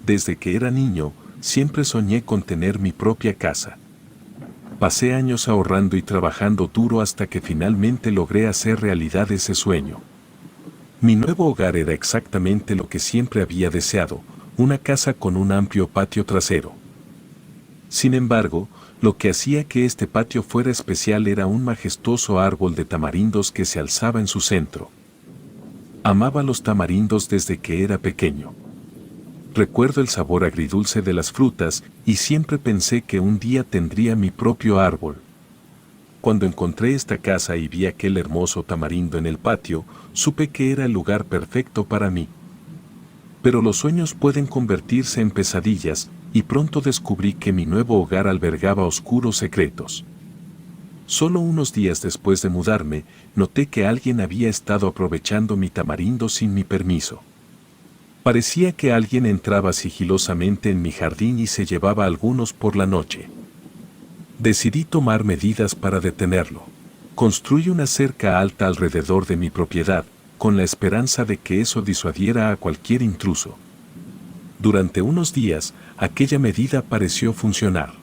Desde que era niño, siempre soñé con tener mi propia casa. Pasé años ahorrando y trabajando duro hasta que finalmente logré hacer realidad ese sueño. Mi nuevo hogar era exactamente lo que siempre había deseado, una casa con un amplio patio trasero. Sin embargo, lo que hacía que este patio fuera especial era un majestuoso árbol de tamarindos que se alzaba en su centro. Amaba los tamarindos desde que era pequeño. Recuerdo el sabor agridulce de las frutas y siempre pensé que un día tendría mi propio árbol. Cuando encontré esta casa y vi aquel hermoso tamarindo en el patio, supe que era el lugar perfecto para mí. Pero los sueños pueden convertirse en pesadillas, y pronto descubrí que mi nuevo hogar albergaba oscuros secretos. Solo unos días después de mudarme, noté que alguien había estado aprovechando mi tamarindo sin mi permiso. Parecía que alguien entraba sigilosamente en mi jardín y se llevaba algunos por la noche. Decidí tomar medidas para detenerlo. Construí una cerca alta alrededor de mi propiedad, con la esperanza de que eso disuadiera a cualquier intruso. Durante unos días, aquella medida pareció funcionar.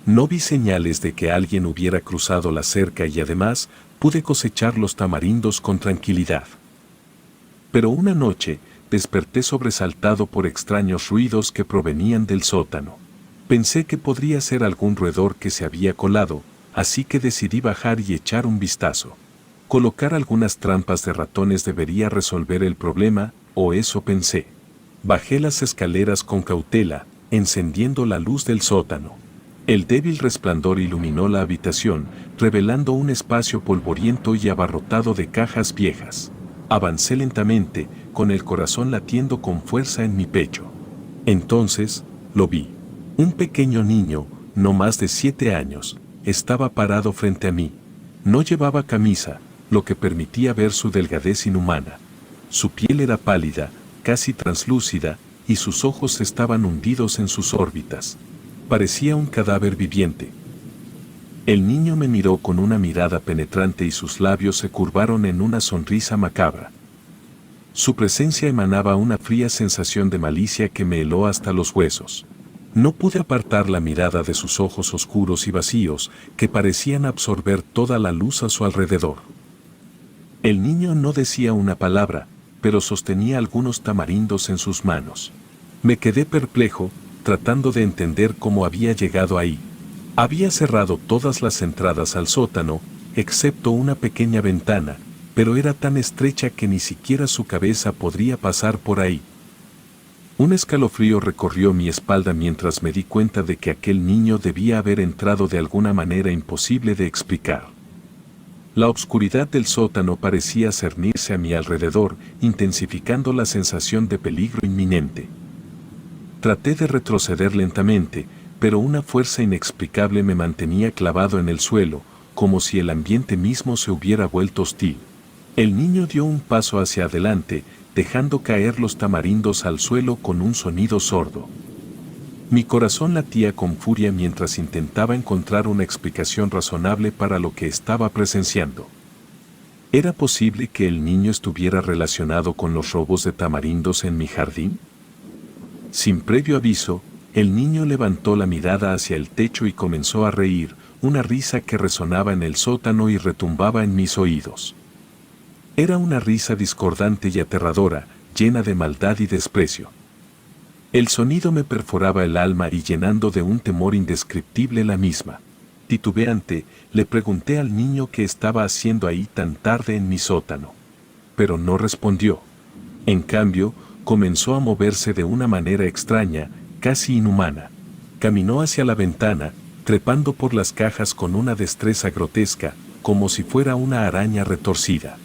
No vi señales de que alguien hubiera cruzado la cerca y además pude cosechar los tamarindos con tranquilidad. Pero una noche, desperté sobresaltado por extraños ruidos que provenían del sótano. Pensé que podría ser algún roedor que se había colado, así que decidí bajar y echar un vistazo. Colocar algunas trampas de ratones debería resolver el problema, o eso pensé. Bajé las escaleras con cautela, encendiendo la luz del sótano. El débil resplandor iluminó la habitación, revelando un espacio polvoriento y abarrotado de cajas viejas. Avancé lentamente, con el corazón latiendo con fuerza en mi pecho. Entonces, lo vi. Un pequeño niño, no más de 7 años, estaba parado frente a mí. No llevaba camisa, lo que permitía ver su delgadez inhumana. Su piel era pálida, casi translúcida, y sus ojos estaban hundidos en sus órbitas. Parecía un cadáver viviente. El niño me miró con una mirada penetrante y sus labios se curvaron en una sonrisa macabra. Su presencia emanaba una fría sensación de malicia que me heló hasta los huesos. No pude apartar la mirada de sus ojos oscuros y vacíos, que parecían absorber toda la luz a su alrededor. El niño no decía una palabra, pero sostenía algunos tamarindos en sus manos. Me quedé perplejo, tratando de entender cómo había llegado ahí. Había cerrado todas las entradas al sótano, excepto una pequeña ventana, pero era tan estrecha que ni siquiera su cabeza podría pasar por ahí. Un escalofrío recorrió mi espalda mientras me di cuenta de que aquel niño debía haber entrado de alguna manera imposible de explicar. La oscuridad del sótano parecía cernirse a mi alrededor, intensificando la sensación de peligro inminente. Traté de retroceder lentamente, pero una fuerza inexplicable me mantenía clavado en el suelo, como si el ambiente mismo se hubiera vuelto hostil. El niño dio un paso hacia adelante, dejando caer los tamarindos al suelo con un sonido sordo. Mi corazón latía con furia mientras intentaba encontrar una explicación razonable para lo que estaba presenciando. ¿Era posible que el niño estuviera relacionado con los robos de tamarindos en mi jardín? Sin previo aviso, el niño levantó la mirada hacia el techo y comenzó a reír, una risa que resonaba en el sótano y retumbaba en mis oídos. Era una risa discordante y aterradora, llena de maldad y desprecio. El sonido me perforaba el alma y llenando de un temor indescriptible la misma. Titubeante, le pregunté al niño qué estaba haciendo ahí tan tarde en mi sótano. Pero no respondió. En cambio, comenzó a moverse de una manera extraña, casi inhumana. Caminó hacia la ventana, trepando por las cajas con una destreza grotesca, como si fuera una araña retorcida.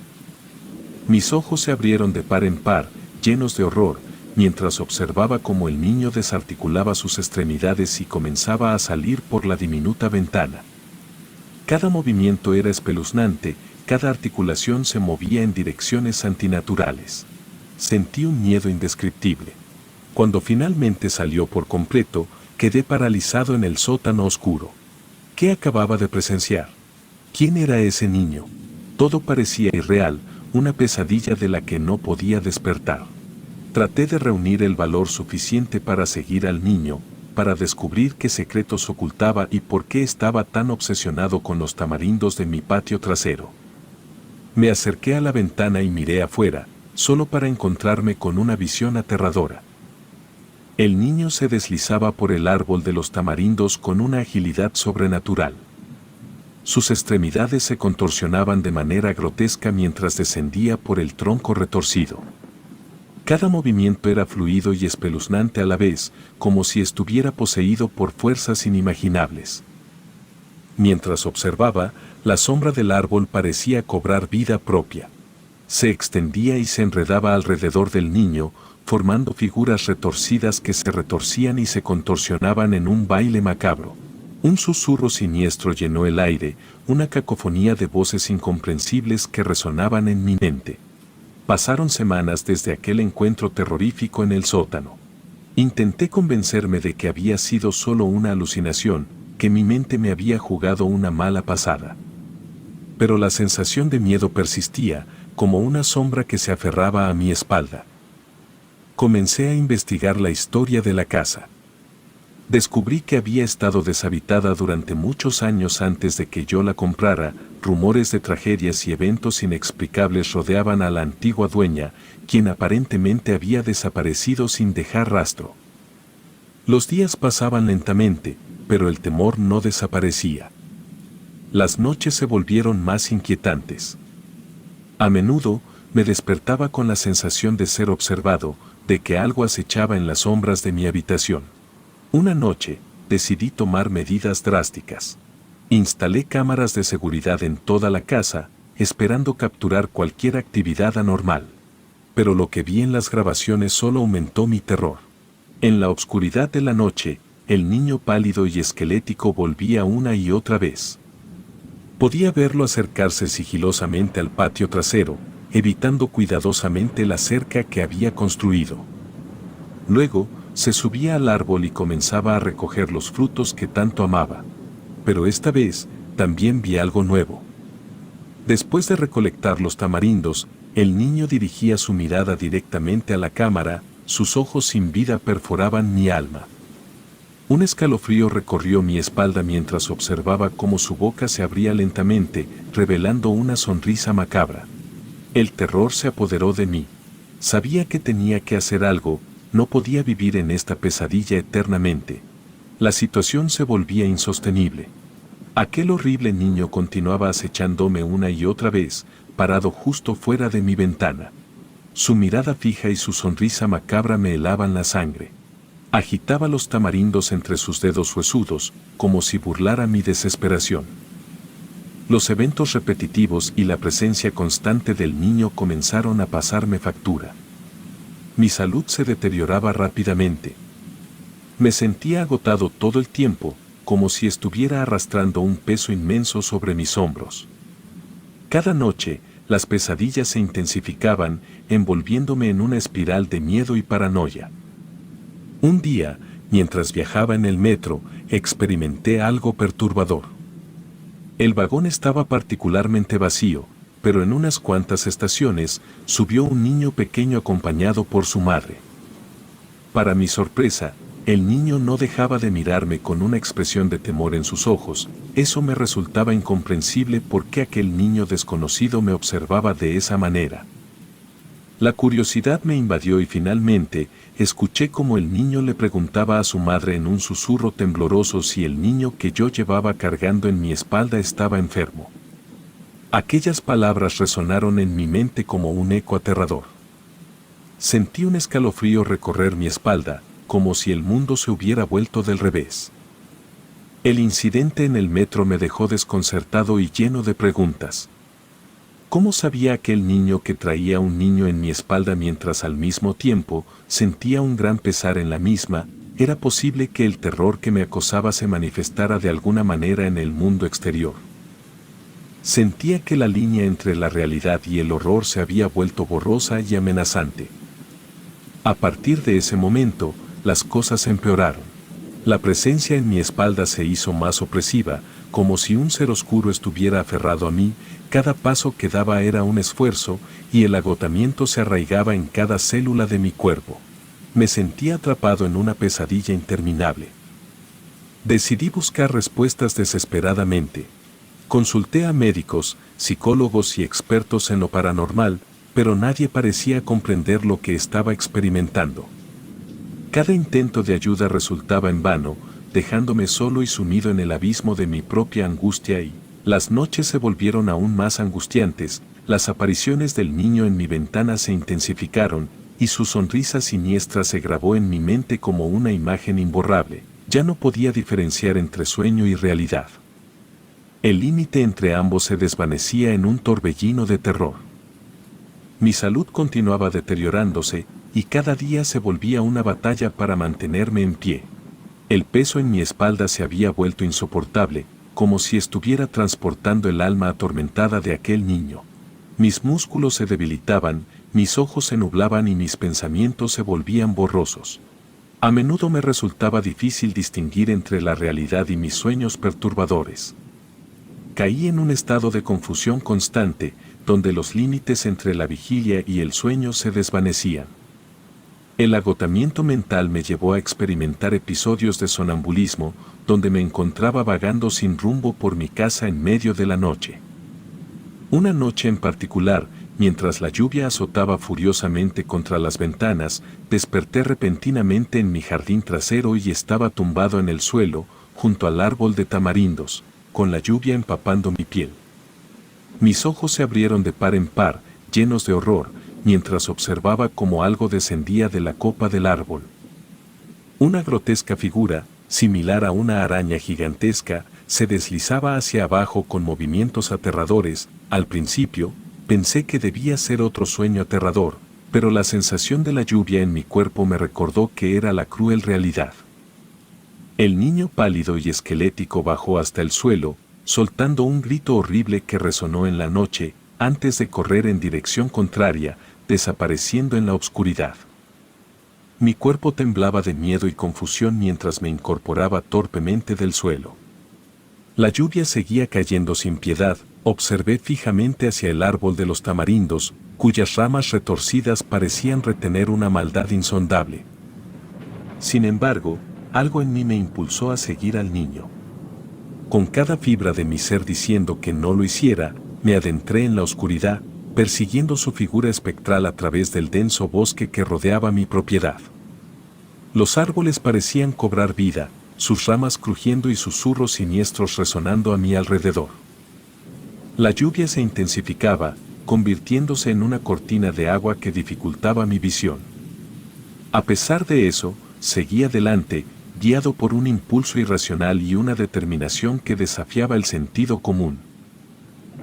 Mis ojos se abrieron de par en par, llenos de horror, mientras observaba cómo el niño desarticulaba sus extremidades y comenzaba a salir por la diminuta ventana. Cada movimiento era espeluznante, cada articulación se movía en direcciones antinaturales. Sentí un miedo indescriptible. Cuando finalmente salió por completo, quedé paralizado en el sótano oscuro. ¿Qué acababa de presenciar? ¿Quién era ese niño? Todo parecía irreal, una pesadilla de la que no podía despertar. Traté de reunir el valor suficiente para seguir al niño, para descubrir qué secretos ocultaba y por qué estaba tan obsesionado con los tamarindos de mi patio trasero. Me acerqué a la ventana y miré afuera, solo para encontrarme con una visión aterradora. El niño se deslizaba por el árbol de los tamarindos con una agilidad sobrenatural. Sus extremidades se contorsionaban de manera grotesca mientras descendía por el tronco retorcido. Cada movimiento era fluido y espeluznante a la vez, como si estuviera poseído por fuerzas inimaginables. Mientras observaba, la sombra del árbol parecía cobrar vida propia. Se extendía y se enredaba alrededor del niño, formando figuras retorcidas que se retorcían y se contorsionaban en un baile macabro. Un susurro siniestro llenó el aire, una cacofonía de voces incomprensibles que resonaban en mi mente. Pasaron semanas desde aquel encuentro terrorífico en el sótano. Intenté convencerme de que había sido solo una alucinación, que mi mente me había jugado una mala pasada. Pero la sensación de miedo persistía, como una sombra que se aferraba a mi espalda. Comencé a investigar la historia de la casa. Descubrí que había estado deshabitada durante muchos años antes de que yo la comprara. Rumores de tragedias y eventos inexplicables rodeaban a la antigua dueña, quien aparentemente había desaparecido sin dejar rastro. Los días pasaban lentamente, pero el temor no desaparecía. Las noches se volvieron más inquietantes. A menudo, me despertaba con la sensación de ser observado, de que algo acechaba en las sombras de mi habitación. Una noche, decidí tomar medidas drásticas. Instalé cámaras de seguridad en toda la casa, esperando capturar cualquier actividad anormal. Pero lo que vi en las grabaciones solo aumentó mi terror. En la oscuridad de la noche, el niño pálido y esquelético volvía una y otra vez. Podía verlo acercarse sigilosamente al patio trasero, evitando cuidadosamente la cerca que había construido. Luego, se subía al árbol y comenzaba a recoger los frutos que tanto amaba. Pero esta vez, también vi algo nuevo. Después de recolectar los tamarindos, el niño dirigía su mirada directamente a la cámara, sus ojos sin vida perforaban mi alma. Un escalofrío recorrió mi espalda mientras observaba cómo su boca se abría lentamente, revelando una sonrisa macabra. El terror se apoderó de mí. Sabía que tenía que hacer algo, no podía vivir en esta pesadilla eternamente. La situación se volvía insostenible. Aquel horrible niño continuaba acechándome una y otra vez, parado justo fuera de mi ventana. Su mirada fija y su sonrisa macabra me helaban la sangre. Agitaba los tamarindos entre sus dedos huesudos, como si burlara mi desesperación. Los eventos repetitivos y la presencia constante del niño comenzaron a pasarme factura. Mi salud se deterioraba rápidamente. Me sentía agotado todo el tiempo, como si estuviera arrastrando un peso inmenso sobre mis hombros. Cada noche, las pesadillas se intensificaban, envolviéndome en una espiral de miedo y paranoia. Un día, mientras viajaba en el metro, experimenté algo perturbador. El vagón estaba particularmente vacío, pero en unas cuantas estaciones subió un niño pequeño acompañado por su madre. Para mi sorpresa, el niño no dejaba de mirarme con una expresión de temor en sus ojos. Eso me resultaba incomprensible porque aquel niño desconocido me observaba de esa manera. La curiosidad me invadió y finalmente, escuché cómo el niño le preguntaba a su madre en un susurro tembloroso si el niño que yo llevaba cargando en mi espalda estaba enfermo. Aquellas palabras resonaron en mi mente como un eco aterrador. Sentí un escalofrío recorrer mi espalda, como si el mundo se hubiera vuelto del revés. El incidente en el metro me dejó desconcertado y lleno de preguntas. ¿Cómo sabía aquel niño que traía un niño en mi espalda mientras al mismo tiempo sentía un gran pesar en la misma? ¿Era posible que el terror que me acosaba se manifestara de alguna manera en el mundo exterior? Sentía que la línea entre la realidad y el horror se había vuelto borrosa y amenazante. A partir de ese momento, las cosas empeoraron. La presencia en mi espalda se hizo más opresiva, como si un ser oscuro estuviera aferrado a mí. Cada paso que daba era un esfuerzo, y el agotamiento se arraigaba en cada célula de mi cuerpo. Me sentía atrapado en una pesadilla interminable. Decidí buscar respuestas desesperadamente. Consulté a médicos, psicólogos y expertos en lo paranormal, pero nadie parecía comprender lo que estaba experimentando. Cada intento de ayuda resultaba en vano, dejándome solo y sumido en el abismo de mi propia angustia, y las noches se volvieron aún más angustiantes. Las apariciones del niño en mi ventana se intensificaron, y su sonrisa siniestra se grabó en mi mente como una imagen imborrable. Ya no podía diferenciar entre sueño y realidad. El límite entre ambos se desvanecía en un torbellino de terror. Mi salud continuaba deteriorándose, y cada día se volvía una batalla para mantenerme en pie. El peso en mi espalda se había vuelto insoportable, como si estuviera transportando el alma atormentada de aquel niño. Mis músculos se debilitaban, mis ojos se nublaban y mis pensamientos se volvían borrosos. A menudo me resultaba difícil distinguir entre la realidad y mis sueños perturbadores. Caí en un estado de confusión constante, donde los límites entre la vigilia y el sueño se desvanecían. El agotamiento mental me llevó a experimentar episodios de sonambulismo, donde me encontraba vagando sin rumbo por mi casa en medio de la noche. Una noche en particular, mientras la lluvia azotaba furiosamente contra las ventanas, desperté repentinamente en mi jardín trasero y estaba tumbado en el suelo, junto al árbol de tamarindos, con la lluvia empapando mi piel. Mis ojos se abrieron de par en par, llenos de horror, mientras observaba cómo algo descendía de la copa del árbol. Una grotesca figura, similar a una araña gigantesca, se deslizaba hacia abajo con movimientos aterradores. Al principio, pensé que debía ser otro sueño aterrador, pero la sensación de la lluvia en mi cuerpo me recordó que era la cruel realidad. El niño pálido y esquelético bajó hasta el suelo, soltando un grito horrible que resonó en la noche, antes de correr en dirección contraria, desapareciendo en la oscuridad. Mi cuerpo temblaba de miedo y confusión mientras me incorporaba torpemente del suelo. La lluvia seguía cayendo sin piedad. Observé fijamente hacia el árbol de los tamarindos, cuyas ramas retorcidas parecían retener una maldad insondable. Sin embargo, algo en mí me impulsó a seguir al niño. Con cada fibra de mi ser diciendo que no lo hiciera, me adentré en la oscuridad, persiguiendo su figura espectral a través del denso bosque que rodeaba mi propiedad. Los árboles parecían cobrar vida, sus ramas crujiendo y susurros siniestros resonando a mi alrededor. La lluvia se intensificaba, convirtiéndose en una cortina de agua que dificultaba mi visión. A pesar de eso, seguí adelante, guiado por un impulso irracional y una determinación que desafiaba el sentido común.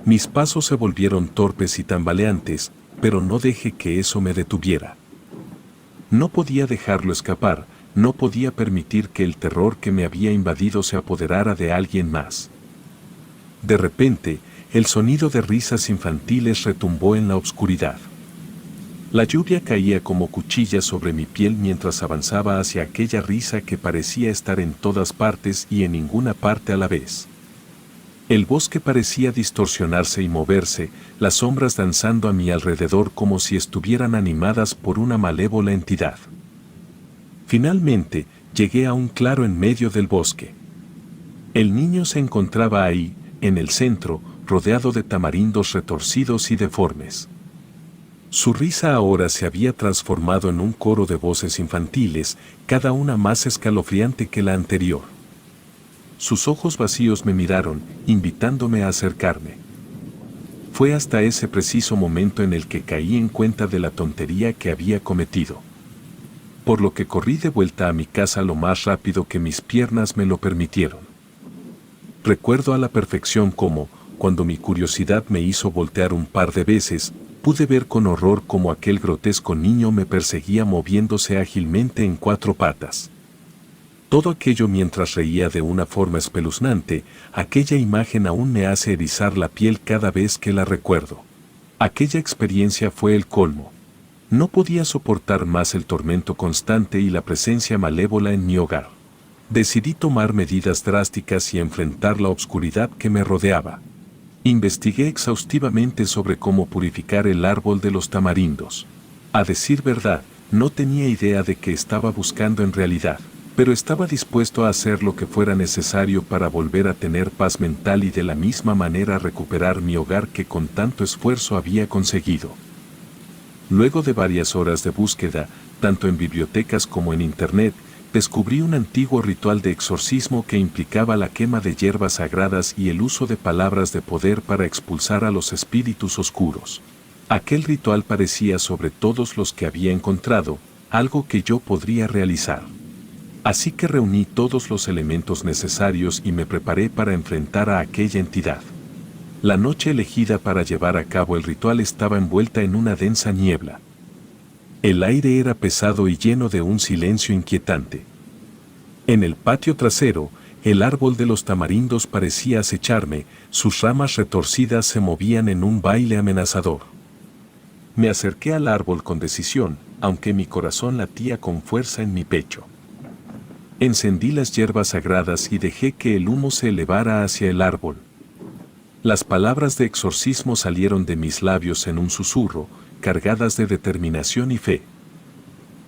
Mis pasos se volvieron torpes y tambaleantes, pero no dejé que eso me detuviera. No podía dejarlo escapar, no podía permitir que el terror que me había invadido se apoderara de alguien más. De repente, el sonido de risas infantiles retumbó en la oscuridad. La lluvia caía como cuchillas sobre mi piel mientras avanzaba hacia aquella risa que parecía estar en todas partes y en ninguna parte a la vez. El bosque parecía distorsionarse y moverse, las sombras danzando a mi alrededor como si estuvieran animadas por una malévola entidad. Finalmente, llegué a un claro en medio del bosque. El niño se encontraba ahí, en el centro, rodeado de tamarindos retorcidos y deformes. Su risa ahora se había transformado en un coro de voces infantiles, cada una más escalofriante que la anterior. Sus ojos vacíos me miraron, invitándome a acercarme. Fue hasta ese preciso momento en el que caí en cuenta de la tontería que había cometido. Por lo que corrí de vuelta a mi casa lo más rápido que mis piernas me lo permitieron. Recuerdo a la perfección cómo, cuando mi curiosidad me hizo voltear un par de veces, pude ver con horror cómo aquel grotesco niño me perseguía moviéndose ágilmente en 4 patas. Todo aquello mientras reía de una forma espeluznante, aquella imagen aún me hace erizar la piel cada vez que la recuerdo. Aquella experiencia fue el colmo. No podía soportar más el tormento constante y la presencia malévola en mi hogar. Decidí tomar medidas drásticas y enfrentar la oscuridad que me rodeaba. Investigué exhaustivamente sobre cómo purificar el árbol de los tamarindos. A decir verdad, no tenía idea de qué estaba buscando en realidad, pero estaba dispuesto a hacer lo que fuera necesario para volver a tener paz mental y de la misma manera recuperar mi hogar que con tanto esfuerzo había conseguido. Luego de varias horas de búsqueda, tanto en bibliotecas como en internet, descubrí un antiguo ritual de exorcismo que implicaba la quema de hierbas sagradas y el uso de palabras de poder para expulsar a los espíritus oscuros. Aquel ritual parecía sobre todos los que había encontrado, algo que yo podría realizar. Así que reuní todos los elementos necesarios y me preparé para enfrentar a aquella entidad. La noche elegida para llevar a cabo el ritual estaba envuelta en una densa niebla. El aire era pesado y lleno de un silencio inquietante. En el patio trasero, el árbol de los tamarindos parecía acecharme, sus ramas retorcidas se movían en un baile amenazador. Me acerqué al árbol con decisión, aunque mi corazón latía con fuerza en mi pecho. Encendí las hierbas sagradas y dejé que el humo se elevara hacia el árbol. Las palabras de exorcismo salieron de mis labios en un susurro, cargadas de determinación y fe.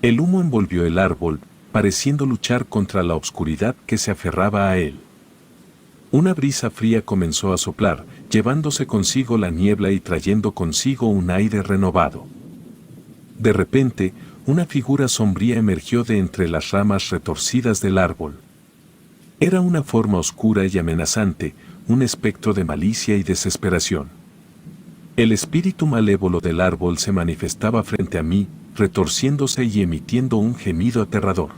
El humo envolvió el árbol, pareciendo luchar contra la oscuridad que se aferraba a él. Una brisa fría comenzó a soplar, llevándose consigo la niebla y trayendo consigo un aire renovado. De repente, una figura sombría emergió de entre las ramas retorcidas del árbol. Era una forma oscura y amenazante, un espectro de malicia y desesperación. El espíritu malévolo del árbol se manifestaba frente a mí, retorciéndose y emitiendo un gemido aterrador.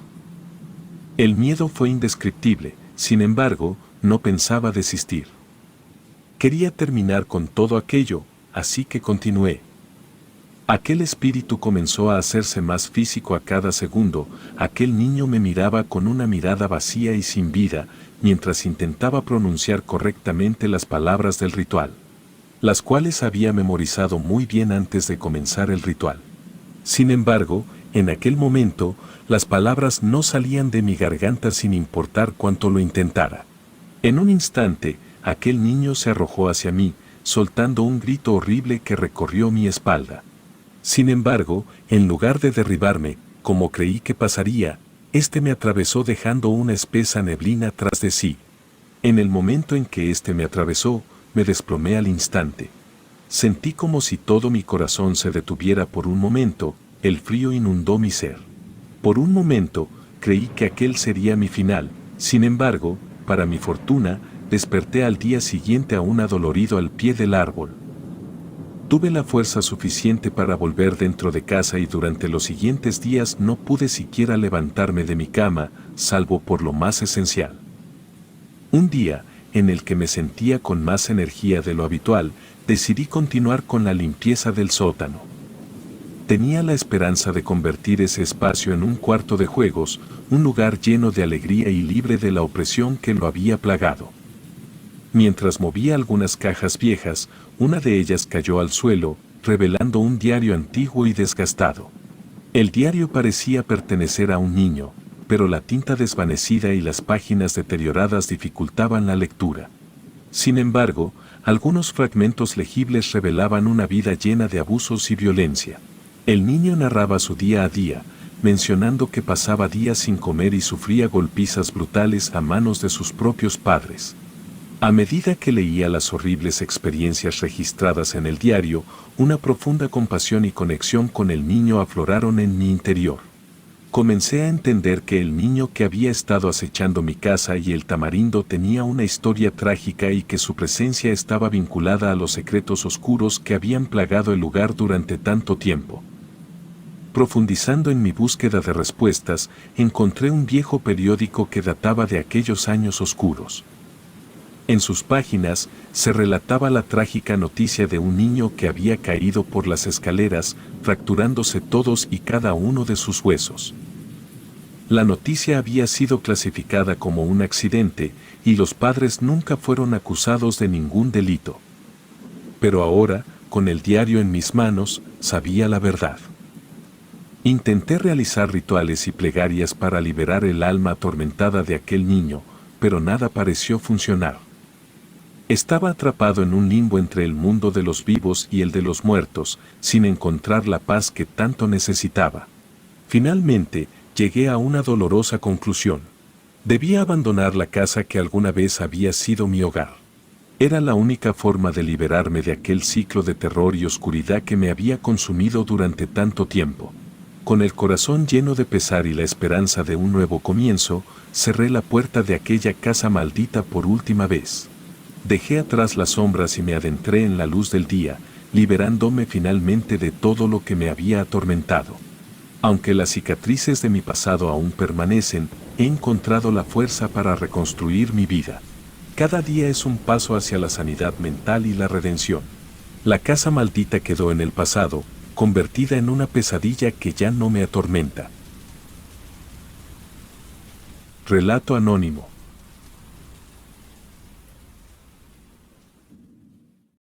El miedo fue indescriptible, sin embargo, no pensaba desistir. Quería terminar con todo aquello, así que continué. Aquel espíritu comenzó a hacerse más físico a cada segundo, aquel niño me miraba con una mirada vacía y sin vida, mientras intentaba pronunciar correctamente las palabras del ritual, las cuales había memorizado muy bien antes de comenzar el ritual. Sin embargo, en aquel momento, las palabras no salían de mi garganta sin importar cuánto lo intentara. En un instante, aquel niño se arrojó hacia mí, soltando un grito horrible que recorrió mi espalda. Sin embargo, en lugar de derribarme, como creí que pasaría, este me atravesó dejando una espesa neblina tras de sí. En el momento en que este me atravesó, me desplomé al instante. Sentí como si todo mi corazón se detuviera por un momento, el frío inundó mi ser. Por un momento, creí que aquel sería mi final, sin embargo, para mi fortuna, desperté al día siguiente aún adolorido al pie del árbol. Tuve la fuerza suficiente para volver dentro de casa y durante los siguientes días no pude siquiera levantarme de mi cama, salvo por lo más esencial. Un día, en el que me sentía con más energía de lo habitual, decidí continuar con la limpieza del sótano. Tenía la esperanza de convertir ese espacio en un cuarto de juegos, un lugar lleno de alegría y libre de la opresión que lo había plagado. Mientras movía algunas cajas viejas, una de ellas cayó al suelo, revelando un diario antiguo y desgastado. El diario parecía pertenecer a un niño, pero la tinta desvanecida y las páginas deterioradas dificultaban la lectura. Sin embargo, algunos fragmentos legibles revelaban una vida llena de abusos y violencia. El niño narraba su día a día, mencionando que pasaba días sin comer y sufría golpizas brutales a manos de sus propios padres. A medida que leía las horribles experiencias registradas en el diario, una profunda compasión y conexión con el niño afloraron en mi interior. Comencé a entender que el niño que había estado acechando mi casa y el tamarindo tenía una historia trágica y que su presencia estaba vinculada a los secretos oscuros que habían plagado el lugar durante tanto tiempo. Profundizando en mi búsqueda de respuestas, encontré un viejo periódico que databa de aquellos años oscuros. En sus páginas se relataba la trágica noticia de un niño que había caído por las escaleras, fracturándose todos y cada uno de sus huesos. La noticia había sido clasificada como un accidente, y los padres nunca fueron acusados de ningún delito. Pero ahora, con el diario en mis manos, sabía la verdad. Intenté realizar rituales y plegarias para liberar el alma atormentada de aquel niño, pero nada pareció funcionar. Estaba atrapado en un limbo entre el mundo de los vivos y el de los muertos, sin encontrar la paz que tanto necesitaba. Finalmente, llegué a una dolorosa conclusión. Debía abandonar la casa que alguna vez había sido mi hogar. Era la única forma de liberarme de aquel ciclo de terror y oscuridad que me había consumido durante tanto tiempo. Con el corazón lleno de pesar y la esperanza de un nuevo comienzo, cerré la puerta de aquella casa maldita por última vez. Dejé atrás las sombras y me adentré en la luz del día, liberándome finalmente de todo lo que me había atormentado. Aunque las cicatrices de mi pasado aún permanecen, he encontrado la fuerza para reconstruir mi vida. Cada día es un paso hacia la sanidad mental y la redención. La casa maldita quedó en el pasado, convertida en una pesadilla que ya no me atormenta. Relato anónimo.